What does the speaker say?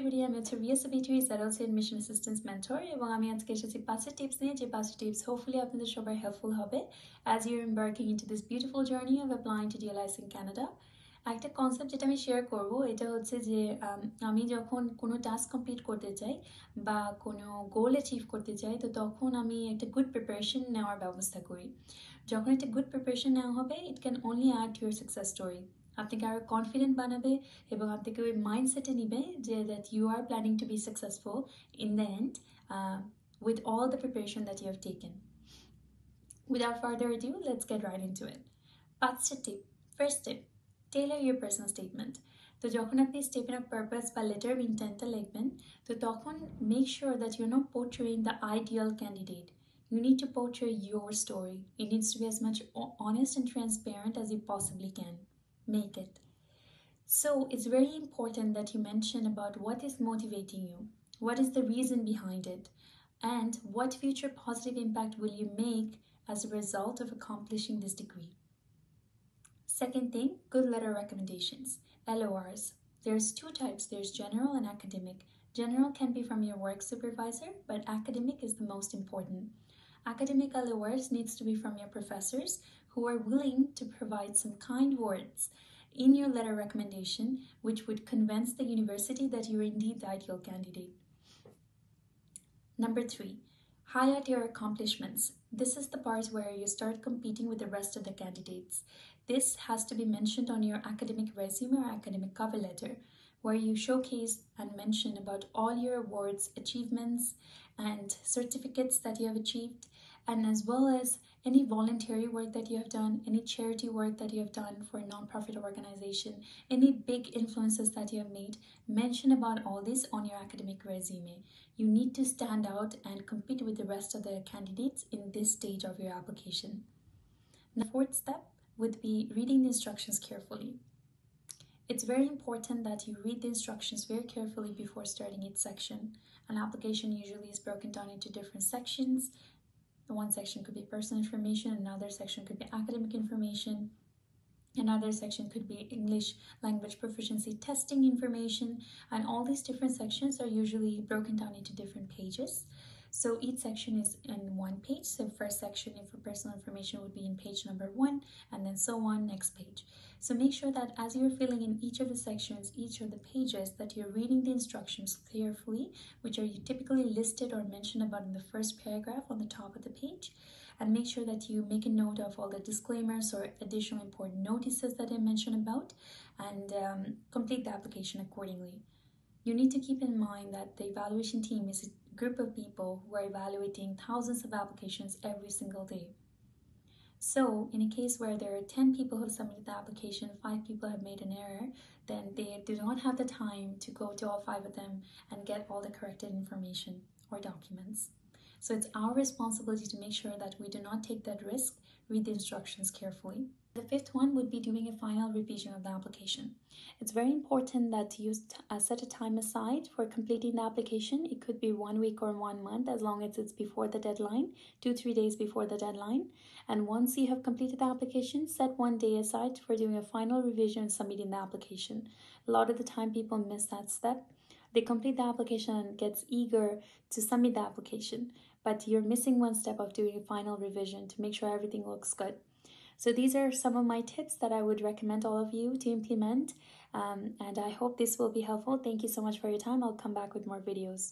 everybody, I'm your ZLC Admission Assistance Mentor এবং আমি আজকে এসেছি 5টা টিপস নিয়ে যে 5টা টিপস hopefully আপনাদের সবার helpful হবে as you're embarking into this beautiful journey of applying to DLS in Canada. একটা কনসেপ্ট যেটা আমি শেয়ার করব এটা হচ্ছে যে আমি যখন কোনো টাস্ক কমপ্লিট করতে চাই বা কোনো গোল অ্যাচিভ করতে চাই তো তখন আমি একটা গুড প্রিপারেশন নেওয়ার ব্যবস্থা করি। যখন একটা গুড প্রিপারেশন নেওয়া হবে it can only add to your success story. আপনাকে আরও কনফিডেন্ট বানাবে এবং আপনাকে ওই মাইন্ডসেটে নিবে যে that you are planning to be successful in the end with all the preparation that you have taken. Without further ado, let's get right into it. 5টা tip. First tip, tailor your personal statement. তো যখন আপনি statement of purpose বা letter of intent লিখবেন তো তখন make sure that you're not portraying the ideal candidate. You need to portray your story. It needs to be as much honest and transparent as you possibly can. Make it. So it's very important that you mention about what is motivating you, what is the reason behind it, and what future positive impact will you make as a result of accomplishing this degree. Second thing, good letter recommendations, LORs. There's two types, there's general and academic. General can be from your work supervisor, but academic is the most important. Academic LORs needs to be from your professors who are willing to provide some kind words in your letter recommendation which would convince the university that you're indeed the ideal candidate. Number 3, highlight your accomplishments. This is the part where you start competing with the rest of the candidates. This has to be mentioned on your academic resume or academic cover letter, where you showcase and mention about all your awards, achievements, and certificates that you have achieved, and as well as any voluntary work that you have done, any charity work that you have done for a non-profit organization, any big influences that you have made. Mention about all this on your academic resume. You need to stand out and compete with the rest of the candidates in this stage of your application. The fourth step would be reading the instructions carefully. It's very important that you read the instructions very carefully before starting each section. An application usually is broken down into different sections. One section could be personal information, another section could be academic information, another section could be English language proficiency testing information, and all these different sections are usually broken down into different pages. So each section is in one page. So first section for personal information would be in page number 1, and then so on, next page. So make sure that as you're filling in each of the sections, each of the pages, that you're reading the instructions carefully, which are typically listed or mentioned about in the first paragraph on the top of the page. And make sure that you make a note of all the disclaimers or additional important notices that I mentioned about, and complete the application accordingly. You need to keep in mind that the evaluation team is a group of people who are evaluating thousands of applications every single day. So in a case where there are 10 people who have submitted the application, 5 people have made an error, then they do not have the time to go to all 5 of them and get all the corrected information or documents. So it's our responsibility to make sure that we do not take that risk. Read the instructions carefully. The fifth one would be doing a final revision of the application. It's very important that you set a time aside for completing the application. It could be 1 week or 1 month, as long as it's before the deadline, 2-3 days before the deadline. And once you have completed the application, set 1 day aside for doing a final revision and submitting the application. A lot of the time people miss that step. They complete the application and gets eager to submit the application, but you're missing one step of doing a final revision to make sure everything looks good. So these are some of my tips that I would recommend all of you to implement, and I hope this will be helpful. Thank you so much for your time. I'll come back with more videos.